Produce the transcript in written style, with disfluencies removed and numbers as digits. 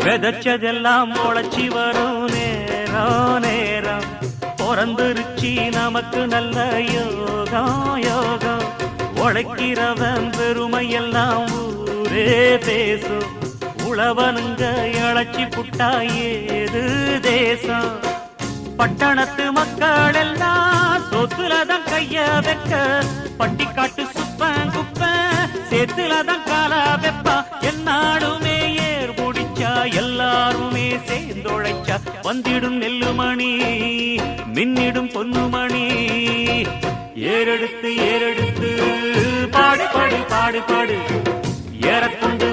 விதைச்சதெல்லாம் முளைச்சி வரும் நேரம் நேரம் பிறந்துருச்சி நமக்கு நல்ல யோகம் யோகம் உழைக்கிறவன் பெருமையெல்லாம் ஊரே பேசும் உழவனுங்க இழைச்சி புட்டா ஏது தேசம் பட்டணத்து மக்கள் எல்லாம் சொத்துலதான் கைய வைக்க பட்டிக்காட்டு சுப்பன் குப்பன் சேத்துலதான் காலா வெப்பா என்னாடுமே ஏர் முடிச்சா எல்லாருமே சேர்ந்தொழைச்சா வந்திடும் நெல்லுமணி மின்னிடும் பொன்னுமணி ஏறெடுத்து ஏறெடுத்து பாடு பாடு பாடு பாடு ஏறக்கொண்டு